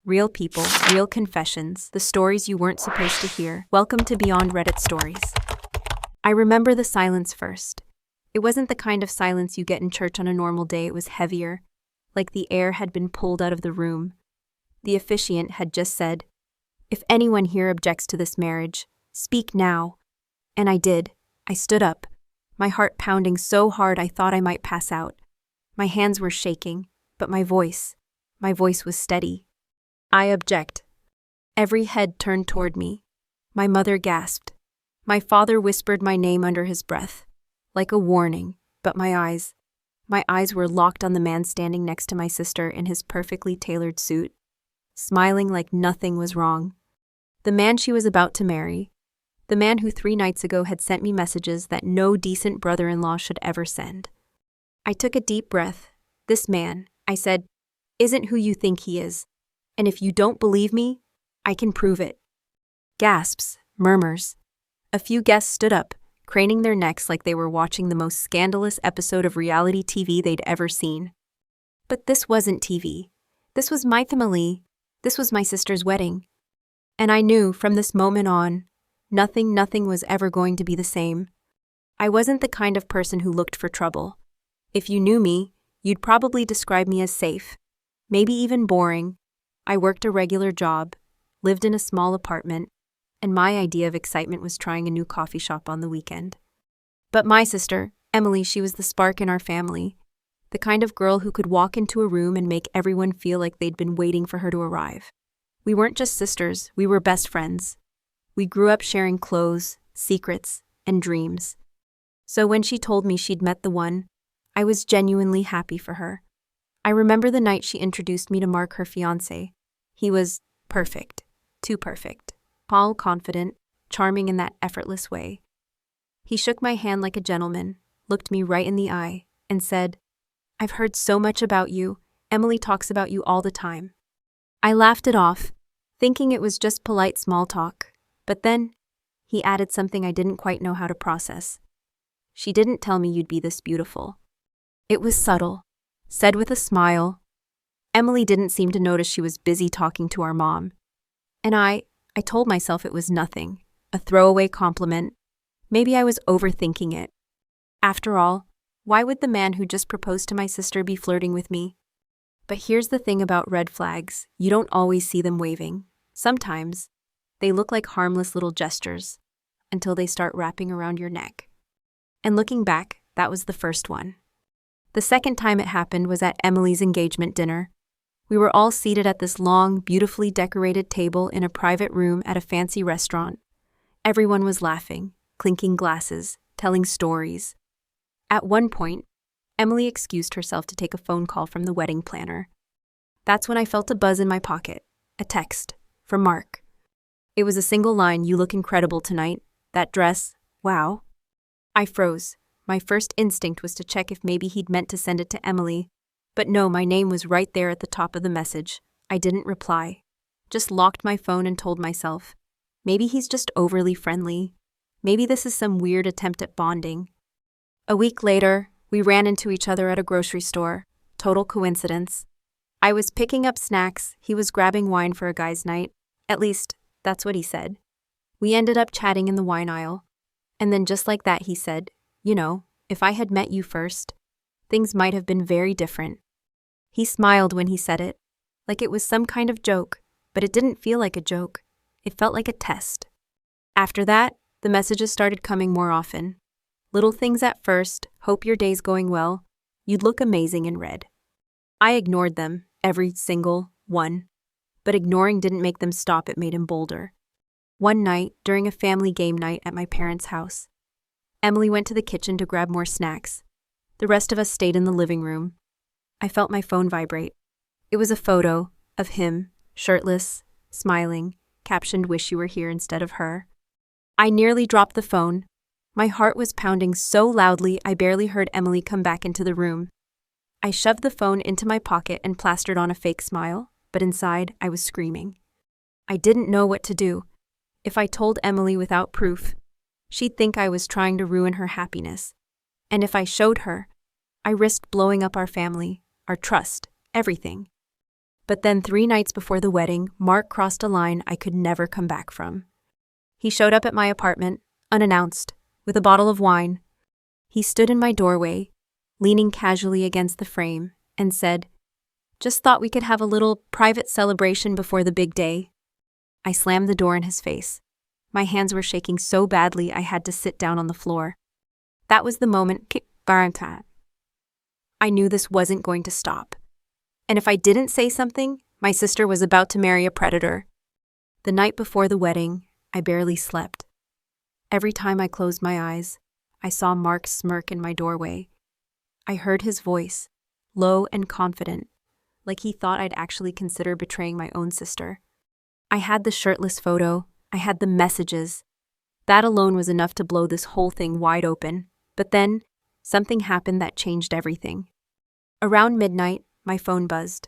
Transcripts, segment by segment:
Real people, real confessions, the stories you weren't supposed to hear. Welcome to Beyond Reddit Stories. I remember the silence first. It wasn't the kind of silence you get in church on a normal day. It was heavier, like the air had been pulled out of the room. The officiant had just said, "If anyone here objects to this marriage, speak now." And I did. I stood up, my heart pounding so hard I thought I might pass out. My hands were shaking, but my voice was steady. "I object." Every head turned toward me. My mother gasped. My father whispered my name under his breath, like a warning, but my eyes were locked on the man standing next to my sister in his perfectly tailored suit, smiling like nothing was wrong. The man she was about to marry. The man who 3 nights ago had sent me messages that no decent brother-in-law should ever send. I took a deep breath. "This man," I said, "isn't who you think he is. And if you don't believe me, I can prove it." Gasps, murmurs. A few guests stood up, craning their necks like they were watching the most scandalous episode of reality TV they'd ever seen. But this wasn't TV. This was my family. This was my sister's wedding. And I knew from this moment on, nothing was ever going to be the same. I wasn't the kind of person who looked for trouble. If you knew me, you'd probably describe me as safe, maybe even boring. I worked a regular job, lived in a small apartment, and my idea of excitement was trying a new coffee shop on the weekend. But my sister, Emily, she was the spark in our family, the kind of girl who could walk into a room and make everyone feel like they'd been waiting for her to arrive. We weren't just sisters, we were best friends. We grew up sharing clothes, secrets, and dreams. So when she told me she'd met the one, I was genuinely happy for her. I remember the night she introduced me to Mark, her fiancé. He was perfect, too perfect, all confident, charming in that effortless way. He shook my hand like a gentleman, looked me right in the eye, and said, "I've heard so much about you. Emily talks about you all the time." I laughed it off, thinking it was just polite small talk. But then, he added something I didn't quite know how to process. "She didn't tell me you'd be this beautiful." It was subtle, said with a smile. Emily didn't seem to notice she was busy talking to our mom. And I told myself it was nothing, a throwaway compliment. Maybe I was overthinking it. After all, why would the man who just proposed to my sister be flirting with me? But here's the thing about red flags, you don't always see them waving. Sometimes, they look like harmless little gestures, until they start wrapping around your neck. And looking back, that was the first one. The second time it happened was at Emily's engagement dinner. We were all seated at this long, beautifully decorated table in a private room at a fancy restaurant. Everyone was laughing, clinking glasses, telling stories. At one point, Emily excused herself to take a phone call from the wedding planner. That's when I felt a buzz in my pocket, a text, from Mark. It was a single line, "You look incredible tonight. That dress, wow." I froze. My first instinct was to check if maybe he'd meant to send it to Emily. But no, my name was right there at the top of the message. I didn't reply. Just locked my phone and told myself, maybe he's just overly friendly. Maybe this is some weird attempt at bonding. A week later, we ran into each other at a grocery store. Total coincidence. I was picking up snacks, he was grabbing wine for a guy's night. At least, that's what he said. We ended up chatting in the wine aisle. And then just like that he said, "You know, if I had met you first, things might have been very different." He smiled when he said it, like it was some kind of joke, but it didn't feel like a joke. It felt like a test. After that, the messages started coming more often. Little things at first, "Hope your day's going well. You'd look amazing in red." I ignored them, every single one. But ignoring didn't make them stop, it made him bolder. One night, during a family game night at my parents' house, Emily went to the kitchen to grab more snacks. The rest of us stayed in the living room. I felt my phone vibrate. It was a photo of him, shirtless, smiling, captioned "Wish you were here" instead of her. I nearly dropped the phone. My heart was pounding so loudly I barely heard Emily come back into the room. I shoved the phone into my pocket and plastered on a fake smile, but inside I was screaming. I didn't know what to do. If I told Emily without proof, she'd think I was trying to ruin her happiness. And if I showed her, I risked blowing up our family, our trust, everything. But then 3 nights before the wedding, Mark crossed a line I could never come back from. He showed up at my apartment, unannounced, with a bottle of wine. He stood in my doorway, leaning casually against the frame, and said, "Just thought we could have a little private celebration before the big day." I slammed the door in his face. My hands were shaking so badly I had to sit down on the floor. That was the moment I knew this wasn't going to stop. And if I didn't say something, my sister was about to marry a predator. The night before the wedding, I barely slept. Every time I closed my eyes, I saw Mark's smirk in my doorway. I heard his voice, low and confident, like he thought I'd actually consider betraying my own sister. I had the shirtless photo, I had the messages. That alone was enough to blow this whole thing wide open. But then, something happened that changed everything. Around midnight, my phone buzzed.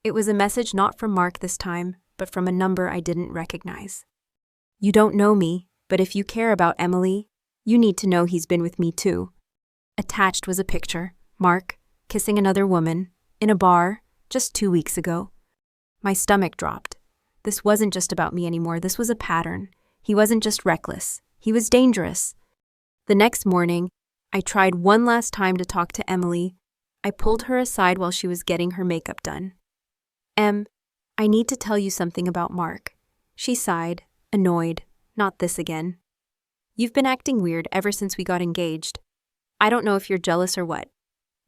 It was a message not from Mark this time, but from a number I didn't recognize. "You don't know me, but if you care about Emily, you need to know he's been with me too." Attached was a picture, Mark, kissing another woman, in a bar, just 2 weeks ago. My stomach dropped. This wasn't just about me anymore, this was a pattern. He wasn't just reckless, he was dangerous. The next morning, I tried one last time to talk to Emily. I pulled her aside while she was getting her makeup done. I need to tell you something about Mark." She sighed, annoyed. "Not this again. You've been acting weird ever since we got engaged. I don't know if you're jealous or what,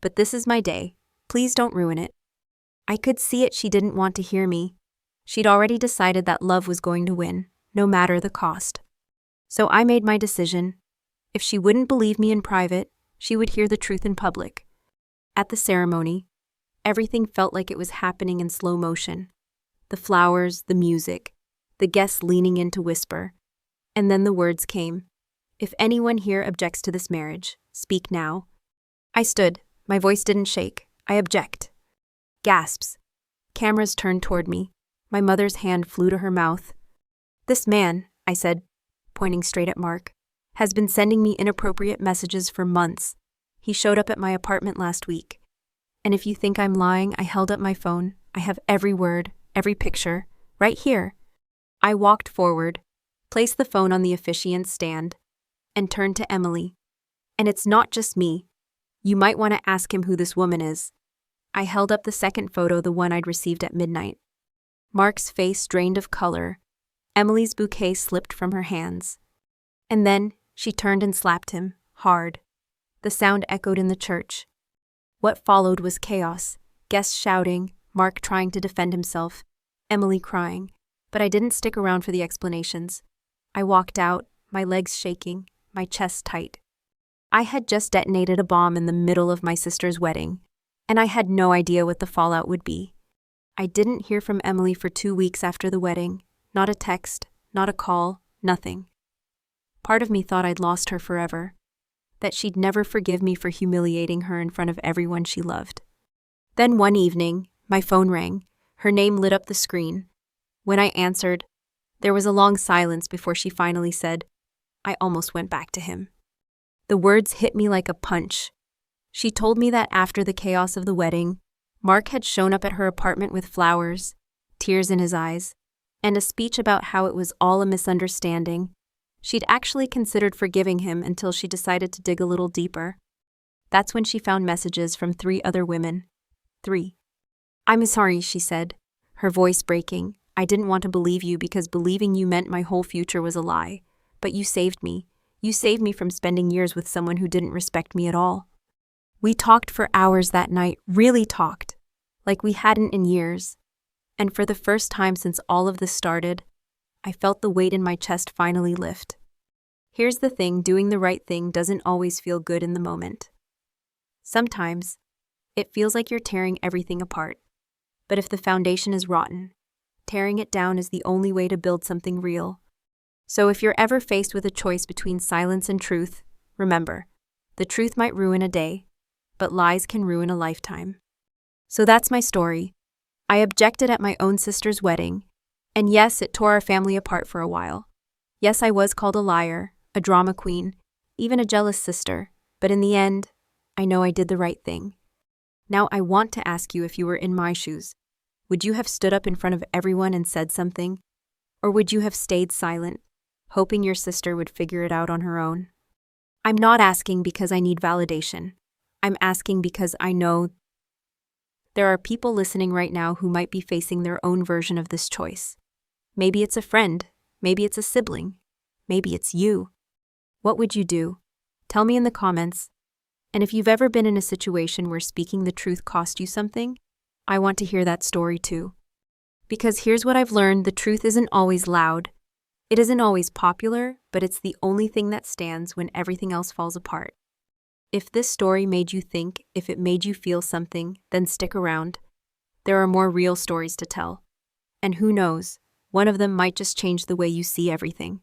but this is my day. Please don't ruin it." I could see it, she didn't want to hear me. She'd already decided that love was going to win, no matter the cost. So I made my decision. If she wouldn't believe me in private, she would hear the truth in public. At the ceremony, everything felt like it was happening in slow motion. The flowers, the music, the guests leaning in to whisper. And then the words came. "If anyone here objects to this marriage, speak now." I stood. My voice didn't shake. "I object." Gasps. Cameras turned toward me. My mother's hand flew to her mouth. "This man," I said, pointing straight at Mark, "has been sending me inappropriate messages for months. He showed up at my apartment last week. And if you think I'm lying, I held up my phone. I have every word, every picture, right here." I walked forward, placed the phone on the officiant's stand, and turned to Emily. "And it's not just me. You might want to ask him who this woman is." I held up the second photo, the one I'd received at midnight. Mark's face drained of color. Emily's bouquet slipped from her hands. And then she turned and slapped him, hard. The sound echoed in the church. What followed was chaos. Guests shouting, Mark trying to defend himself, Emily crying. But I didn't stick around for the explanations. I walked out, my legs shaking, my chest tight. I had just detonated a bomb in the middle of my sister's wedding, and I had no idea what the fallout would be. I didn't hear from Emily for 2 weeks after the wedding. Not a text, not a call, nothing. Part of me thought I'd lost her forever, that she'd never forgive me for humiliating her in front of everyone she loved. Then one evening, my phone rang. Her name lit up the screen. When I answered, there was a long silence before she finally said, "I almost went back to him." The words hit me like a punch. She told me that after the chaos of the wedding, Mark had shown up at her apartment with flowers, tears in his eyes, and a speech about how it was all a misunderstanding. She'd actually considered forgiving him until she decided to dig a little deeper. That's when she found messages from 3 other women. 3. "I'm sorry," she said, her voice breaking. "I didn't want to believe you because believing you meant my whole future was a lie. But you saved me. You saved me from spending years with someone who didn't respect me at all." We talked for hours that night, really talked, like we hadn't in years. And for the first time since all of this started, I felt the weight in my chest finally lift. Here's the thing, doing the right thing doesn't always feel good in the moment. Sometimes, it feels like you're tearing everything apart. But if the foundation is rotten, tearing it down is the only way to build something real. So if you're ever faced with a choice between silence and truth, remember, the truth might ruin a day, but lies can ruin a lifetime. So that's my story. I objected at my own sister's wedding, and yes, it tore our family apart for a while. Yes, I was called a liar, a drama queen, even a jealous sister, but in the end, I know I did the right thing. Now I want to ask you, if you were in my shoes, Would you have stood up in front of everyone and said something? Or would you have stayed silent, hoping your sister would figure it out on her own? I'm not asking because I need validation. I'm asking because I know there are people listening right now who might be facing their own version of this choice. Maybe it's a friend, maybe it's a sibling, maybe it's you. What would you do? Tell me in the comments. And if you've ever been in a situation where speaking the truth cost you something, I want to hear that story too. Because here's what I've learned: the truth isn't always loud. It isn't always popular, but it's the only thing that stands when everything else falls apart. If this story made you think, if it made you feel something, then stick around. There are more real stories to tell. And who knows, one of them might just change the way you see everything.